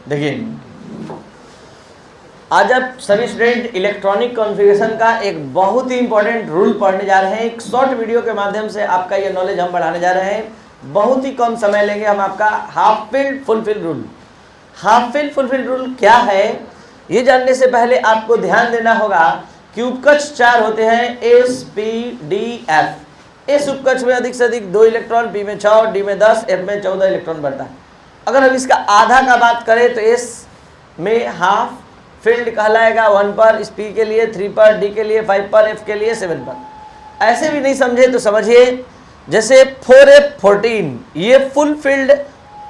देखिए, आज आप सभी स्टूडेंट इलेक्ट्रॉनिक कॉन्फ़िगरेशन का एक बहुत ही इंपॉर्टेंट रूल पढ़ने जा रहे हैं। एक शॉर्ट वीडियो के माध्यम से आपका ये नॉलेज हम बढ़ाने जा रहे हैं। बहुत ही कम समय लेंगे हम आपका half filled fulfil rule. Half filled fulfil rule क्या है, ये जानने से पहले आपको ध्यान देना होगा कि उपकक्ष 4 होते हैं, एस पी डी एफ। इस उपकक्ष में अधिक से अधिक 2 इलेक्ट्रॉन, पी में 6, डी में 10, एफ में 14 इलेक्ट्रॉन बढ़ता है। अगर हम इसका आधा का बात करें तो एस में हाफ फील्ड कहलाएगा 1 पर, इस पी के लिए 3 पर, डी के लिए 5 पर, एफ के लिए 7 पर। ऐसे भी नहीं समझे तो समझिए, जैसे 4f14 ये फुल फील्ड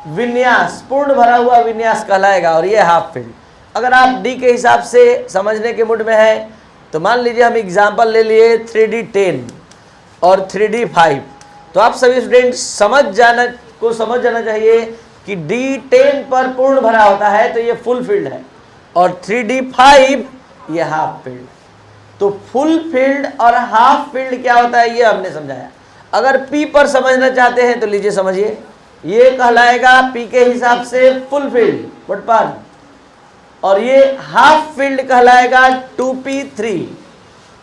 विन्यास, पूर्ण भरा हुआ विन्यास कहलाएगा और ये हाफ फील्ड। अगर आप डी के हिसाब से समझने के मूड में है तो मान लीजिए हम एग्जाम्पल ले लिए 3d10 और 3d5। तो आप सभी स्टूडेंट समझ जाना चाहिए कि d10 पर पूर्ण भरा होता है तो ये फुल फील्ड है और 3d5 ये हाफ फील्ड। तो फुल फील्ड और हाफ फील्ड क्या होता है ये हमने समझाया। अगर p पर समझना चाहते हैं तो लीजिए समझिए, ये कहलाएगा p के हिसाब से फुल फील्ड बटपान, और ये हाफ फील्ड कहलाएगा 2p3।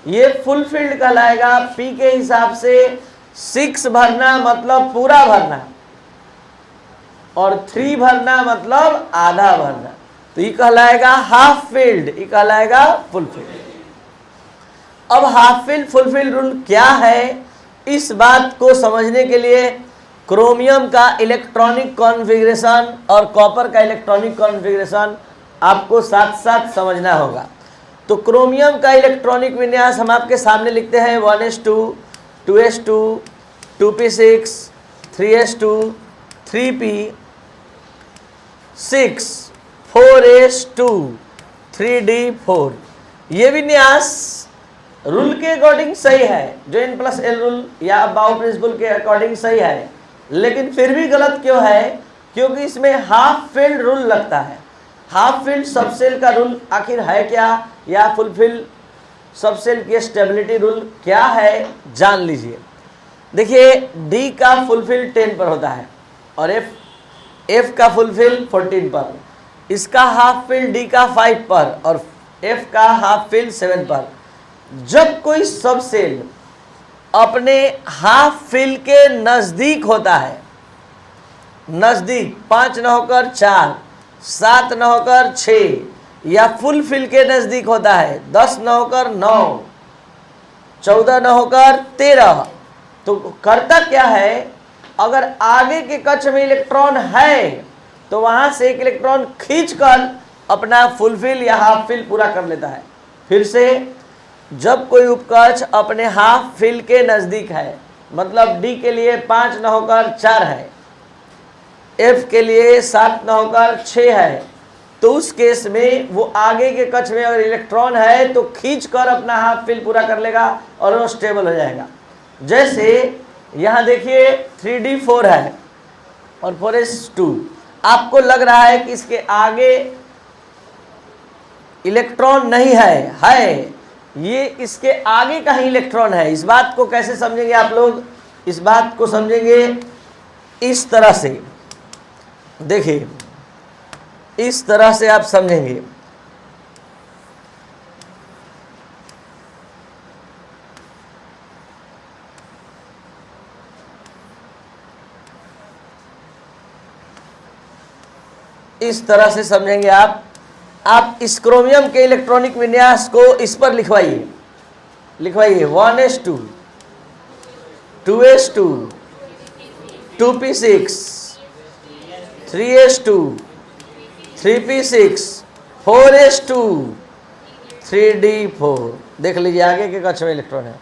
ये फुल फील्ड कहलाएगा p के हिसाब से 6 भरना मतलब पूरा भरना, और 3 भरना मतलब आधा भरना। तो ये कहलाएगा हाफ फील्ड, ये कहलाएगा फुल फील्ड। अब half field full field rule क्या है, इस बात को समझने के लिए क्रोमियम का इलेक्ट्रॉनिक कॉन्फ़िगरेशन और कॉपर का इलेक्ट्रॉनिक कॉन्फ़िगरेशन आपको साथ साथ समझना होगा। तो क्रोमियम का इलेक्ट्रॉनिक विन्यास हम आपके सामने लिखते हैं 1s2, 2s2, 2p6, 3s2, 3p6, 4s2, 3d4। ये विन्यास रूल के अकॉर्डिंग सही है, जो n+l रूल या बाउ प्रिंसिपल के अकॉर्डिंग सही है, लेकिन फिर भी गलत क्यों है? क्योंकि इसमें हाफ फील्ड रूल लगता है। हाफ फील्ड सबसेल का रूल आखिर है क्या, या फुलफिल सबसेल की स्टेबिलिटी रूल क्या है, जान लीजिए। देखिए, डी का फुलफिल 10 पर होता है और एफ का फुलफिल 14 पर, इसका हाफ फील्ड डी का 5 पर और एफ का हाफ फील्ड 7 पर। जब कोई सबसेल अपने हाफ फील्ड के नज़दीक होता है, नज़दीक 5 न होकर 4, 7 न होकर 6, या फुल फील्ड के नज़दीक होता है 10 न होकर 9, 14 न होकर 13, तो करता क्या है, अगर आगे के कक्ष में इलेक्ट्रॉन है तो वहाँ से एक इलेक्ट्रॉन खींचकर अपना फुल फील्ड या हाफ फील्ड पूरा कर लेता है। फिर से, जब कोई उपकक्ष अपने हाफ फील्ड के नज़दीक है, मतलब डी के लिए 5 न होकर 4 है, एफ के लिए 7 न होकर 6 है, तो उस केस में वो आगे के कक्ष में अगर इलेक्ट्रॉन है तो खींचकर अपना हाफ फील्ड पूरा कर लेगा और वो स्टेबल हो जाएगा। जैसे यहाँ देखिए 3d4 है और 4s2, आपको लग रहा है कि इसके आगे इलेक्ट्रॉन नहीं है, ये इसके आगे का ही इलेक्ट्रॉन है। इस बात को कैसे समझेंगे आप लोग? इस बात को समझेंगे इस तरह से, देखिए इस तरह से आप समझेंगे। इस तरह से समझेंगे आप इस क्रोमियम के इलेक्ट्रॉनिक विन्यास को इस पर लिखवाइए 1s2, 2s2, 2p6, 3s2, 3p6, 4s2, 3d4। देख लीजिए, आगे के कक्ष में इलेक्ट्रॉन है,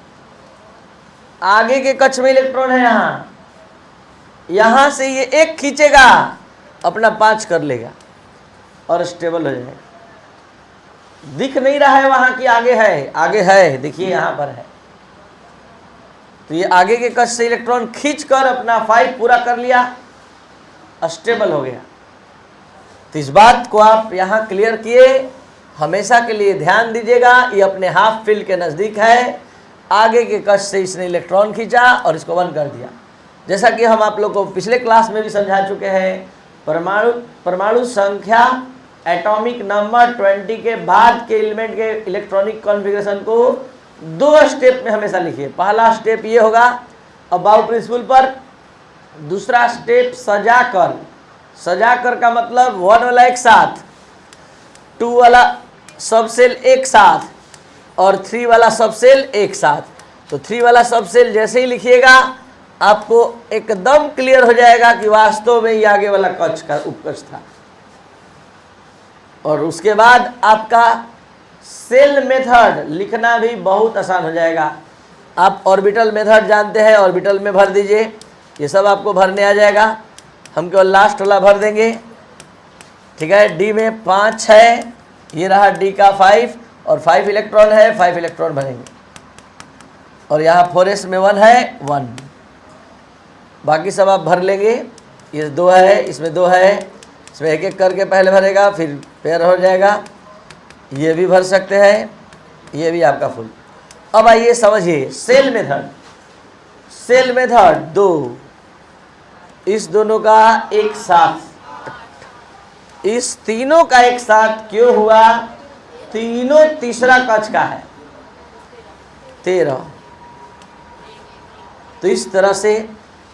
आगे के कक्ष में इलेक्ट्रॉन है। यहाँ से ये एक खींचेगा, अपना 5 कर लेगा और स्टेबल हो जाएगा। दिख नहीं रहा है वहाँ की आगे है, देखिए यहाँ पर है। तो ये आगे के कक्ष से इलेक्ट्रॉन खींचकर अपना 5 पूरा कर लिया, स्टेबल हो गया। तो इस बात को आप यहाँ क्लियर किए, हमेशा के लिए ध्यान दीजिएगा। ये अपने हाफ फील्ड के नज़दीक है, आगे के कक्ष से इसने इलेक्ट्रॉन खींचा और इसको बंद कर दिया। जैसा कि हम आप लोग को पिछले क्लास में भी समझा चुके हैं, परमाणु संख्या एटॉमिक नंबर 20 के बाद के एलिमेंट के इलेक्ट्रॉनिक कॉन्फ़िगरेशन को 2 स्टेप में हमेशा लिखिए। पहला स्टेप ये होगा अबाउ प्रिंसिपल पर, दूसरा स्टेप सजाकर। सजाकर का मतलब 1 वाला एक साथ, 2 वाला सब सेल एक साथ और 3 वाला सब सेल एक साथ। तो 3 वाला सब सेल जैसे ही लिखिएगा आपको एकदम क्लियर हो जाएगा कि वास्तव में ये आगे वाला कक्ष का उपकक्ष था। और उसके बाद आपका सेल मेथड लिखना भी बहुत आसान हो जाएगा। आप ऑर्बिटल मेथड जानते हैं, ऑर्बिटल में भर दीजिए, ये सब आपको भरने आ जाएगा। हम केवल लास्ट वाला भर देंगे, ठीक है। डी में 5 है, ये रहा डी का 5 और 5 इलेक्ट्रॉन है, 5 इलेक्ट्रॉन भरेंगे। और यहाँ 4s में 1 है, 1। बाकी सब आप भर लेंगे। ये 2 है, इसमें 2 है, इसमें एक एक करके पहले भरेगा, फिर पेयर हो जाएगा। ये भी भर सकते हैं, ये भी आपका फुल। अब आइए समझिए सेल मेथड। सेल मेथड 2, इस दोनों का एक साथ, इस तीनों का एक साथ क्यों हुआ? तीनों तीसरा कक्ष का है 13। तो इस तरह से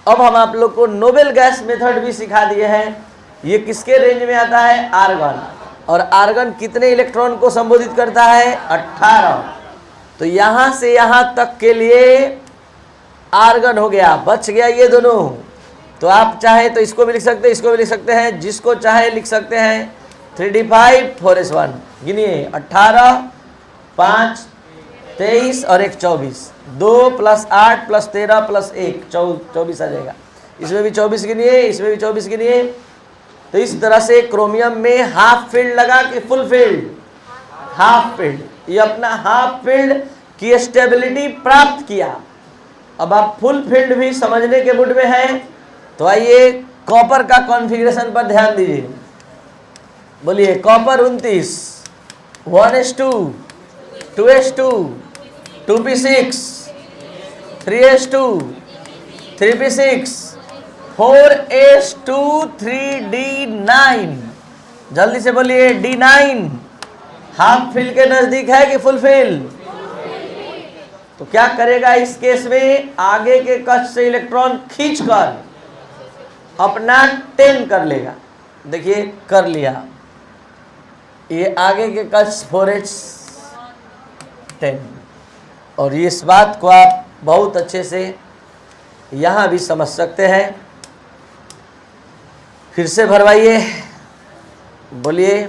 अब हम आप लोग को नोबेल गैस मेथड भी सिखा दिए हैं। ये किसके रेंज में आता है? आर्गन। और आर्गन कितने इलेक्ट्रॉन को संबोधित करता है? 18। तो यहां से यहां तक के लिए आर्गन हो गया, बच गया ये दोनों। तो आप चाहे तो इसको भी लिख सकते हैं, इसको भी लिख सकते हैं, जिसको चाहे लिख सकते हैं। 3d5 4s1 गिनिए, 18 5 23 और 1 24, 2 + 8 + 13 + 1 24 आ जाएगा। इसमें भी 24 गिनिए, इसमें भी 24 गिनिए। तो इस तरह से क्रोमियम में हाफ फील्ड लगा कि फुल फील्ड? Half field. ये अपना हाफ फील्ड की स्टेबिलिटी प्राप्त किया। अब आप फुल फील्ड भी समझने के मूड में हैं, तो आइए कॉपर का कॉन्फ़िगरेशन पर ध्यान दीजिए। बोलिए copper 29, 1s2, 2s2, 2p6, 3s2, 3p6, 4s2, 3d9। जल्दी से बोलिए d9 हाफ फिल के नजदीक है कि फुल फिल? तो क्या करेगा इस केस में? आगे के कक्ष से इलेक्ट्रॉन खींचकर अपना 10 कर लेगा। देखिए कर लिया, ये आगे के कक्ष 4s10। और इस बात को आप बहुत अच्छे से यहाँ भी समझ सकते हैं। फिर से भरवाइए, बोलिए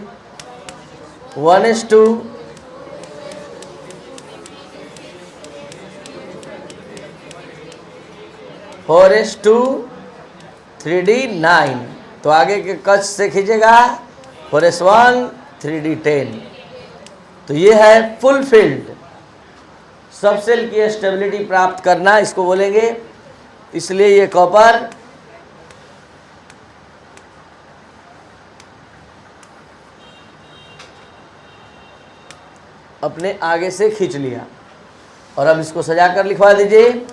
1s2, 4s2, 3d9। तो आगे के कक्ष से खींचेगा 4s1, 3d10। तो ये है फुल फील्ड। सब सेल की स्टेबिलिटी प्राप्त करना इसको बोलेंगे। इसलिए ये कॉपर अपने आगे से खींच लिया। और अब इसको सजा कर लिखवा दीजिए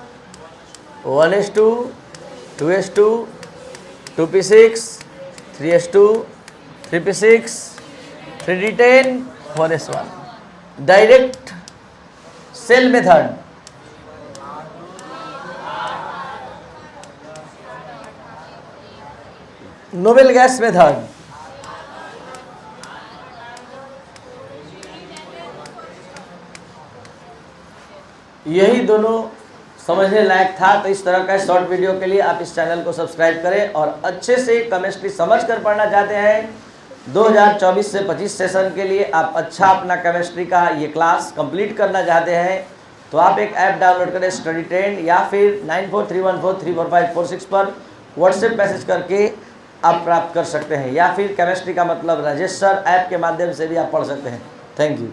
1s2, 2s2, 2p6, 3s2, 3p6, 3d10, 4s1। Direct cell method. Noble gas method. यही दोनों समझने लायक था। तो इस तरह का शॉर्ट वीडियो के लिए आप इस चैनल को सब्सक्राइब करें। और अच्छे से केमिस्ट्री समझ कर पढ़ना चाहते हैं, 2024 से 25 सेशन के लिए आप अच्छा अपना केमिस्ट्री का ये क्लास कंप्लीट करना चाहते हैं, तो आप एक ऐप डाउनलोड करें स्टडी ट्रेंड, या फिर 9431434546 पर व्हाट्सएप मैसेज करके आप प्राप्त कर सकते हैं। या फिर केमिस्ट्री का मतलब राजेश सर ऐप के माध्यम से भी आप पढ़ सकते हैं। Thank you.